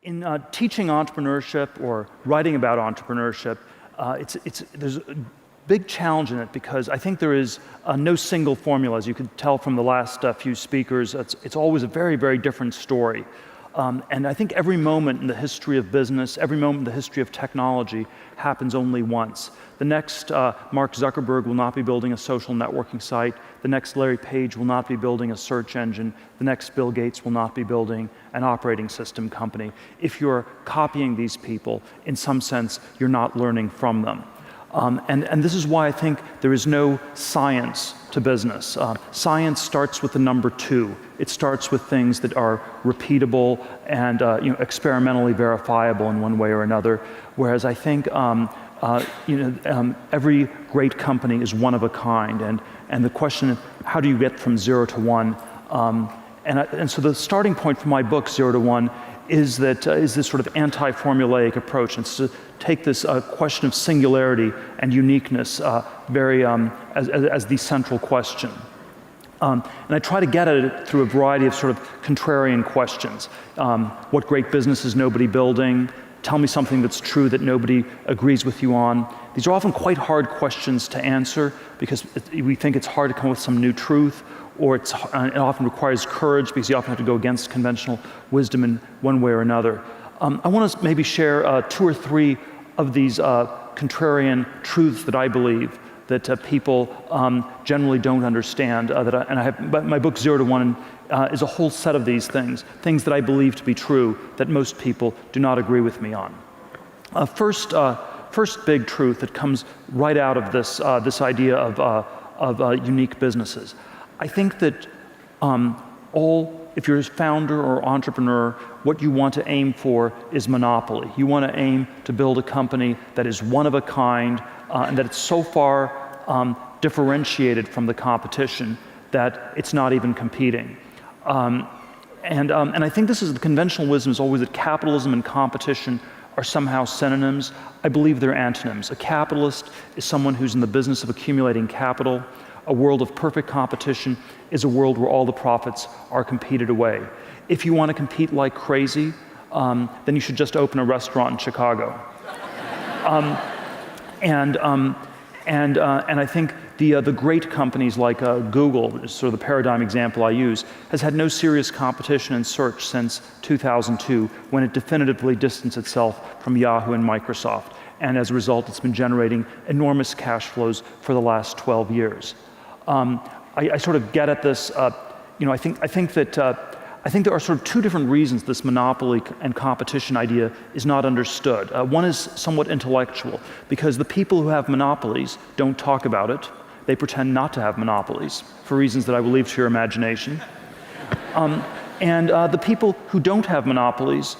In teaching entrepreneurship or writing about entrepreneurship, there's a big challenge in it because I think there is no single formula. As you could tell from the last few speakers, it's always a very, very different story. And I think every moment in the history of business, every moment in the history of technology happens only once. The next Mark Zuckerberg will not be building a social networking site. The next Larry Page will not be building a search engine. The next Bill Gates will not be building an operating system company. If you're copying these people, in some sense, you're not learning from them. And this is why I think there is no science to business. Science starts with the number 2. It starts with things that are repeatable and experimentally verifiable in one way or another. Whereas I think every great company is one of a kind. And the question is, how do you get from 0 to 1? And so the starting point for my book, 0 to 1, is this sort of anti-formulaic approach. It's to take this question of singularity and uniqueness as the central question. And I try to get at it through a variety of sort of contrarian questions. What great business is nobody building? Tell me something that's true that nobody agrees with you on. These are often quite hard questions to answer because we think it's hard to come up with some new truth, or it often requires courage because you often have to go against conventional wisdom in one way or another. I want to maybe share 2 or 3 of these contrarian truths that I believe that people generally don't understand. But my book 0 to 1 is a whole set of these things that I believe to be true that most people do not agree with me on. First big truth that comes right out of this idea of unique businesses. I think that if you're a founder or entrepreneur, what you want to aim for is monopoly. You want to aim to build a company that is one of a kind and that it's so far differentiated from the competition that it's not even competing. And I think the conventional wisdom is always that capitalism and competition are somehow synonyms. I believe they're antonyms. A capitalist is someone who's in the business of accumulating capital. A world of perfect competition is a world where all the profits are competed away. If you want to compete like crazy, then you should just open a restaurant in Chicago. And I think the great companies like Google, which is sort of the paradigm example I use, has had no serious competition in search since 2002, when it definitively distanced itself from Yahoo and Microsoft. And as a result, it's been generating enormous cash flows for the last 12 years. I sort of get at this, I think there are sort of 2 different reasons this monopoly and competition idea is not understood. One is somewhat intellectual, because the people who have monopolies don't talk about it. They pretend not to have monopolies for reasons that I will leave to your imagination. And the people who don't have monopolies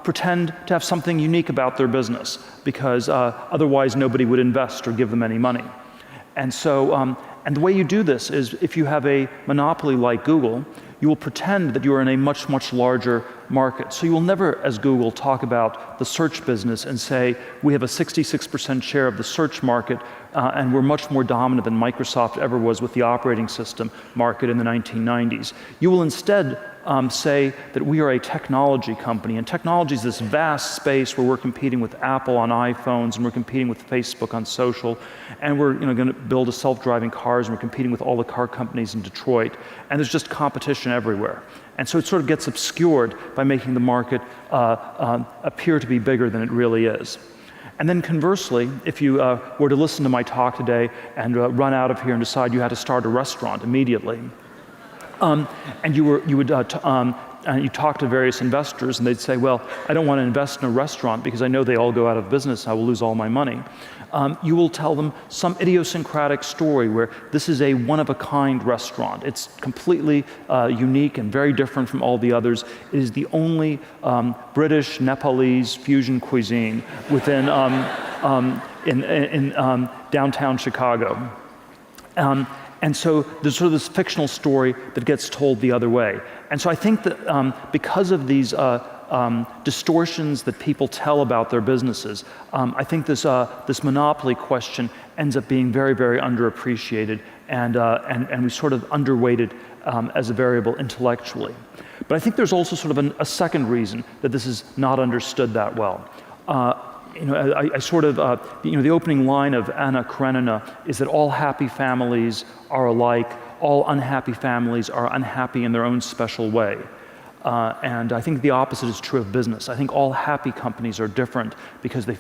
pretend to have something unique about their business, because otherwise nobody would invest or give them any money. And so, and the way you do this is, if you have a monopoly like Google, you will pretend that you are in a much, much larger market. So you will never, as Google, talk about the search business and say, we have a 66% share of the search market, and we're much more dominant than Microsoft ever was with the operating system market in the 1990s. You will instead say that we are a technology company, and technology is this vast space where we're competing with Apple on iPhones, and we're competing with Facebook on social, and we're going to build a self-driving cars, and we're competing with all the car companies in Detroit, and there's just competition everywhere. And so it sort of gets obscured by making the market appear to be bigger than it really is. And then conversely, if you were to listen to my talk today and run out of here and decide you had to start a restaurant immediately, and you talk to various investors, and they'd say, well, I don't want to invest in a restaurant because I know they all go out of business, I will lose all my money. You will tell them some idiosyncratic story where this is a one-of-a-kind restaurant. It's completely unique and very different from all the others. It is the only British, Nepalese fusion cuisine within downtown Chicago. And so there's sort of this fictional story that gets told the other way. And so I think that because of these distortions that people tell about their businesses. I think this monopoly question ends up being very, very underappreciated, and we sort of underweight it as a variable intellectually. But I think there's also sort of a second reason that this is not understood that well. I sort of, the opening line of Anna Karenina is that all happy families are alike, all unhappy families are unhappy in their own special way. And I think the opposite is true of business. I think all happy companies are different because they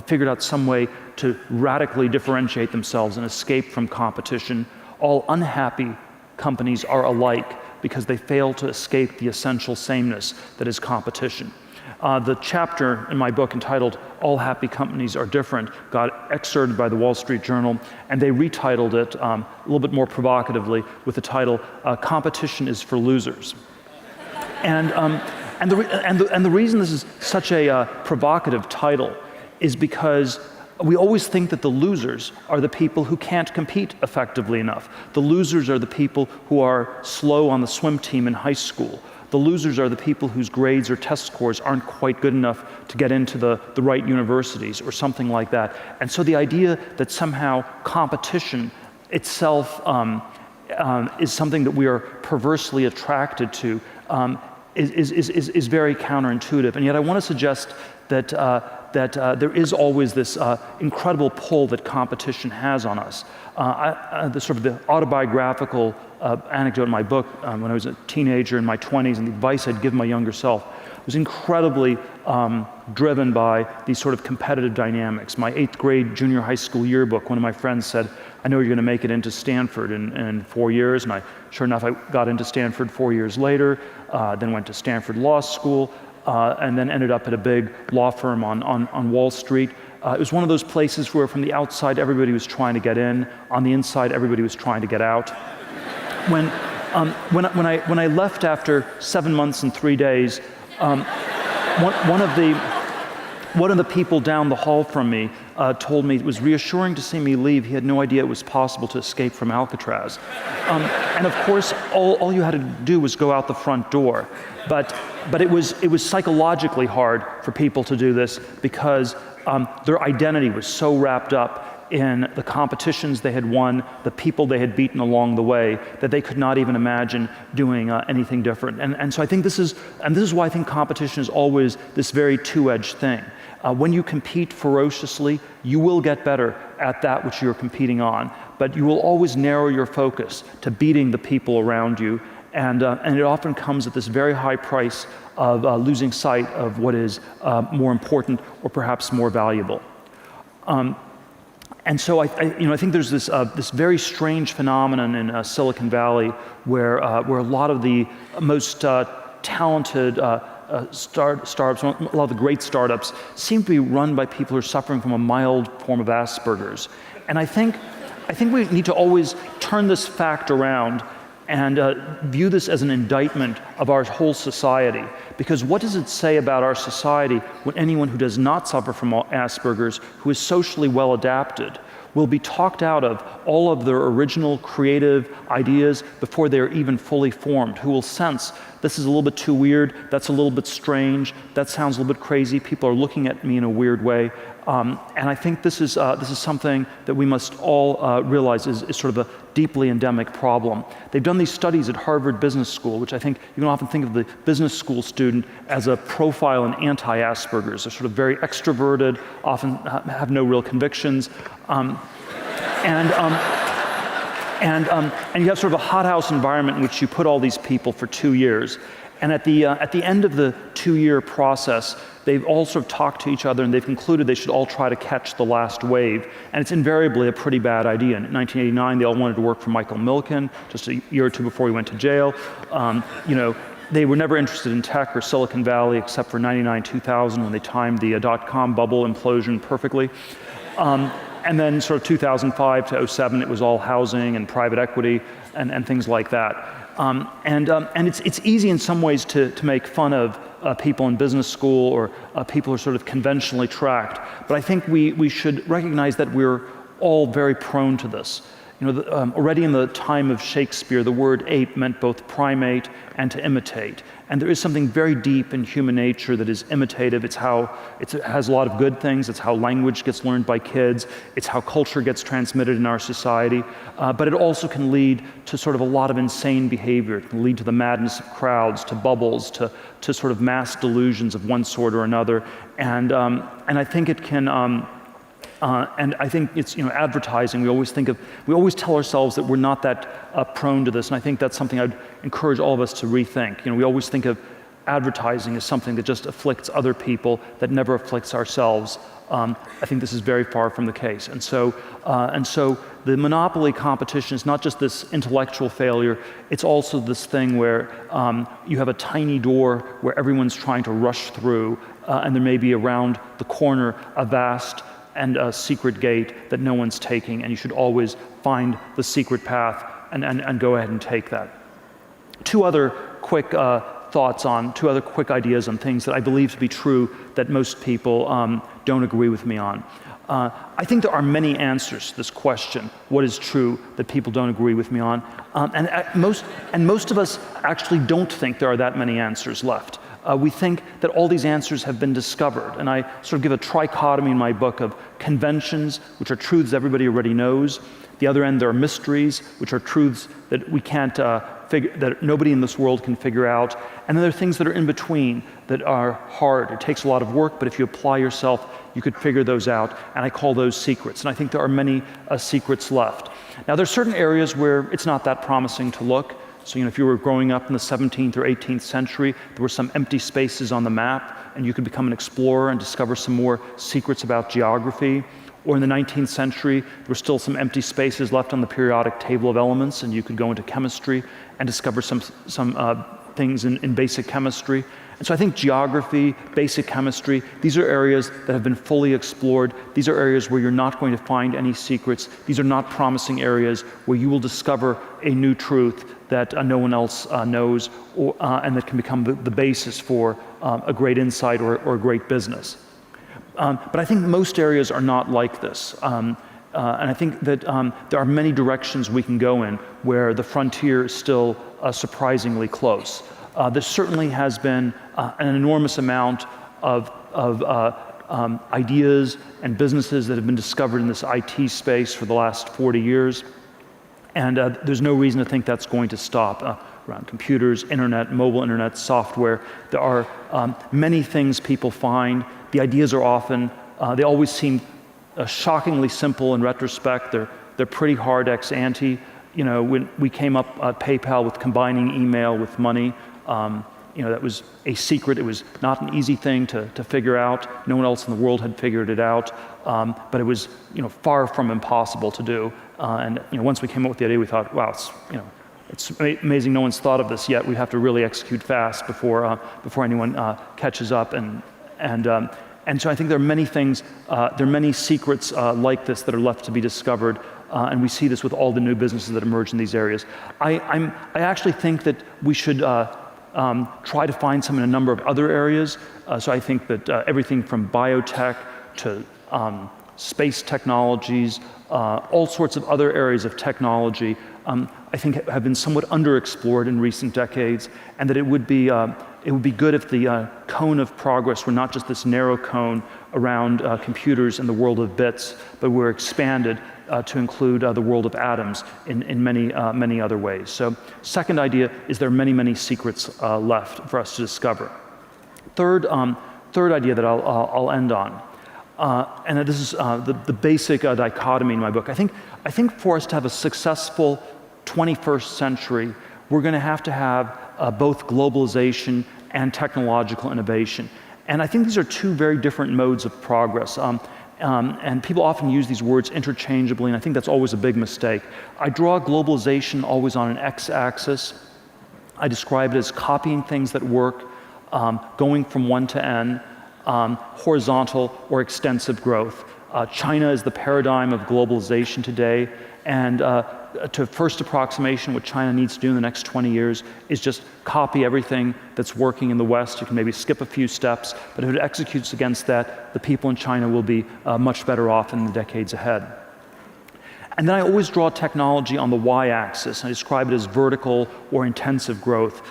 figured out some way to radically differentiate themselves and escape from competition. All unhappy companies are alike because they fail to escape the essential sameness that is competition. The chapter in my book entitled "All Happy Companies Are Different" got excerpted by the Wall Street Journal, and they retitled it a little bit more provocatively with the title "Competition is for Losers." And the reason this is such a provocative title is because we always think that the losers are the people who can't compete effectively enough. The losers are the people who are slow on the swim team in high school. The losers are the people whose grades or test scores aren't quite good enough to get into the right universities or something like that. And so the idea that somehow competition itself is something that we are perversely attracted to is very counterintuitive. And yet I want to suggest that there is always this incredible pull that competition has on us. The autobiographical anecdote in my book, when I was a teenager in my 20s, and the advice I'd give my younger self, was incredibly driven by these sort of competitive dynamics. My 8th grade junior high school yearbook, one of my friends said, "I know you're going to make it into Stanford in 4 years," and sure enough, I got into Stanford 4 years later, then went to Stanford Law School, and then ended up at a big law firm on Wall Street. It was one of those places where from the outside everybody was trying to get in, on the inside everybody was trying to get out. When I left after 7 months and 3 days, one of the people down the hall from me told me it was reassuring to see me leave. He had no idea it was possible to escape from Alcatraz. And of course, all you had to do was go out the front door. But it was psychologically hard for people to do this because their identity was so wrapped up in the competitions they had won, the people they had beaten along the way, that they could not even imagine doing anything different. And so I think this is why I think competition is always this very two-edged thing. When you compete ferociously, you will get better at that which you're competing on, but you will always narrow your focus to beating the people around you, and it often comes at this very high price of losing sight of what is more important or perhaps more valuable. And so I think there's this very strange phenomenon in Silicon Valley where a lot of the most talented startups, a lot of the great startups, seem to be run by people who are suffering from a mild form of Asperger's. And I think we need to always turn this fact around and view this as an indictment of our whole society. Because what does it say about our society when anyone who does not suffer from Asperger's, who is socially well adapted, will be talked out of all of their original creative ideas before they're even fully formed, who will sense, this is a little bit too weird, that's a little bit strange, that sounds a little bit crazy, people are looking at me in a weird way. And I think this is something that we must all realize is sort of a deeply endemic problem. They've done these studies at Harvard Business School, which I think you can often think of the business school student as a profile in anti-Asperger's. They're sort of very extroverted, often have no real convictions. And you have sort of a hothouse environment in which you put all these people for 2 years. And at the end of the 2-year process, they've all sort of talked to each other and they've concluded they should all try to catch the last wave. And it's invariably a pretty bad idea. In 1989, they all wanted to work for Michael Milken, just a year or two before he went to jail. They were never interested in tech or Silicon Valley except for 99, 2000 when they timed the dot-com bubble implosion perfectly. And then sort of 2005 to 07, it was all housing and private equity and things like that. And it's easy in some ways to make fun of people in business school or people who are sort of conventionally tracked. But I think we should recognize that we're all very prone to this. Already in the time of Shakespeare, the word ape meant both primate and to imitate. And there is something very deep in human nature that is imitative. It has a lot of good things. It's how language gets learned by kids. It's how culture gets transmitted in our society. But it also can lead to sort of a lot of insane behavior. It can lead to the madness of crowds, to bubbles, to sort of mass delusions of one sort or another. And I think it can, and I think it's, advertising, we always tell ourselves that we're not that prone to this, and I think that's something I'd encourage all of us to rethink. We always think of advertising as something that just afflicts other people, that never afflicts ourselves. I think this is very far from the case. And so the monopoly competition is not just this intellectual failure, it's also this thing where you have a tiny door where everyone's trying to rush through, and there may be around the corner a vast and a secret gate that no one's taking, and you should always find the secret path and go ahead and take that. Two other quick ideas on things that I believe to be true that most people don't agree with me on. I think there are many answers to this question, what is true, that people don't agree with me on. And most of us actually don't think there are that many answers left. We think that all these answers have been discovered. And I sort of give a trichotomy in my book of conventions, which are truths everybody already knows. The other end, there are mysteries, which are truths that we can't that nobody in this world can figure out. And then there are things that are in between that are hard. It takes a lot of work, but if you apply yourself, you could figure those out. And I call those secrets. And I think there are many secrets left. Now, there are certain areas where it's not that promising to look. So, if you were growing up in the 17th or 18th century, there were some empty spaces on the map, and you could become an explorer and discover some more secrets about geography. Or in the 19th century, there were still some empty spaces left on the periodic table of elements, and you could go into chemistry and discover some things in basic chemistry. And so I think geography, basic chemistry, these are areas that have been fully explored. These are areas where you're not going to find any secrets. These are not promising areas where you will discover a new truth that no one else knows, and that can become the basis for a great insight or a great business. But I think most areas are not like this. And I think that there are many directions we can go in where the frontier is still surprisingly close. There certainly has been an enormous amount of ideas and businesses that have been discovered in this IT space for the last 40 years. And there's no reason to think that's going to stop around computers, internet, mobile internet, software. There are many things people find. The ideas are often, they always seem shockingly simple in retrospect. They're pretty hard ex ante. When we came up at PayPal with combining email with money, that was a secret. It was not an easy thing to figure out. No one else in the world had figured it out, but it was far from impossible to do. And once we came up with the idea, we thought, wow, it's amazing no one's thought of this yet. We have to really execute fast before anyone catches up. And so I think there are many things, there are many secrets like this that are left to be discovered. And we see this with all the new businesses that emerge in these areas. I actually think that we should try to find some in a number of other areas. So I think that everything from biotech to space technologies, all sorts of other areas of technology, I think have been somewhat underexplored in recent decades, and that it would be good if the cone of progress were not just this narrow cone around computers and the world of bits, but were expanded to include the world of atoms in many other ways. So, second idea is there are many secrets left for us to discover. Third idea that I'll end on, and this is the basic dichotomy in my book. I think for us to have a successful 21st century, we're going to have both globalization and technological innovation. And I think these are two very different modes of progress. And people often use these words interchangeably, and I think that's always a big mistake. I draw globalization always on an x-axis. I describe it as copying things that work, going from one to n, horizontal or extensive growth. China is the paradigm of globalization today, and to first approximation, what China needs to do in the next 20 years is just copy everything that's working in the West. You can maybe skip a few steps, but if it executes against that, the people in China will be much better off in the decades ahead. And then I always draw technology on the y-axis. I describe it as vertical or intensive growth,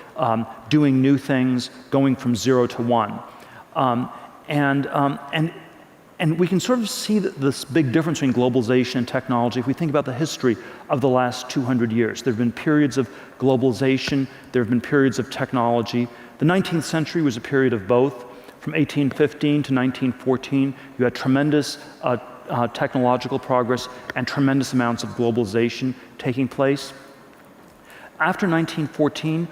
doing new things, going from 0 to 1. And we can sort of see this big difference between globalization and technology if we think about the history of the last 200 years. There have been periods of globalization, there have been periods of technology. The 19th century was a period of both. From 1815 to 1914, you had tremendous technological progress and tremendous amounts of globalization taking place. After 1914,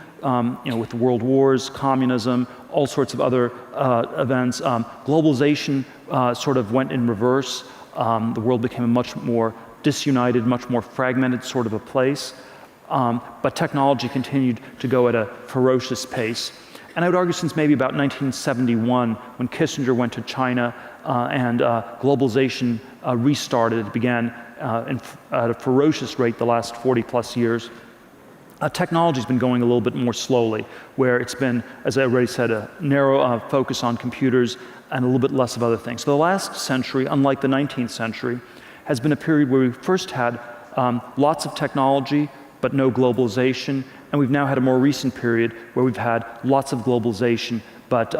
with the world wars, communism, all sorts of other events, globalization sort of went in reverse. The world became a much more disunited, much more fragmented sort of a place. But technology continued to go at a ferocious pace. And I would argue since maybe about 1971, when Kissinger went to China and globalization restarted, it began at a ferocious rate the last 40 plus years. Technology's been going a little bit more slowly, where it's been, as I already said, a narrow focus on computers and a little bit less of other things. So the last century, unlike the 19th century, has been a period where we first had lots of technology, but no globalization, and we've now had a more recent period where we've had lots of globalization, but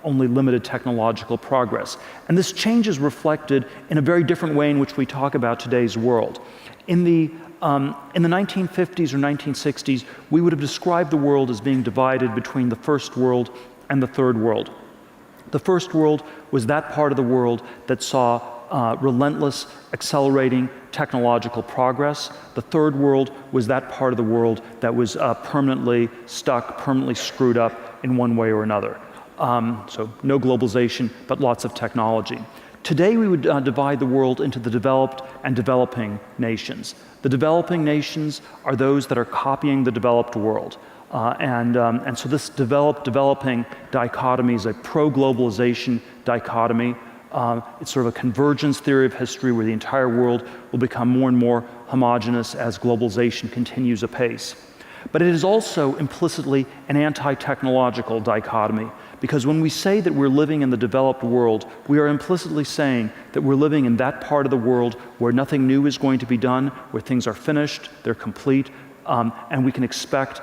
only limited technological progress. And this change is reflected in a very different way in which we talk about today's world. In the 1950s or 1960s, we would have described the world as being divided between the first world and the third world. The first world was that part of the world that saw relentless, accelerating technological progress. The third world was that part of the world that was permanently stuck, permanently screwed up in one way or another. So no globalization, but lots of technology. Today we would divide the world into the developed and developing nations. The developing nations are those that are copying the developed world. And so this developing dichotomy is a pro-globalization dichotomy. It's sort of a convergence theory of history where the entire world will become more and more homogeneous as globalization continues apace. But it is also implicitly an anti-technological dichotomy, because when we say that we're living in the developed world, we are implicitly saying that we're living in that part of the world where nothing new is going to be done, where things are finished, they're complete, and we can expect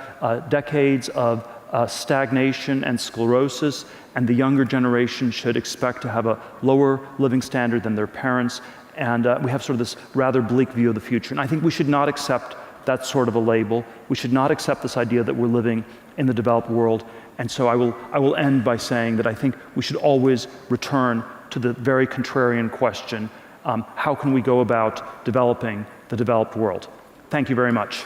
decades of stagnation and sclerosis, and the younger generation should expect to have a lower living standard than their parents, and we have sort of this rather bleak view of the future. And I think we should not accept that sort of a label. We should not accept this idea that we're living in the developed world. And so I will end by saying that I think we should always return to the very contrarian question, how can we go about developing the developed world? Thank you very much.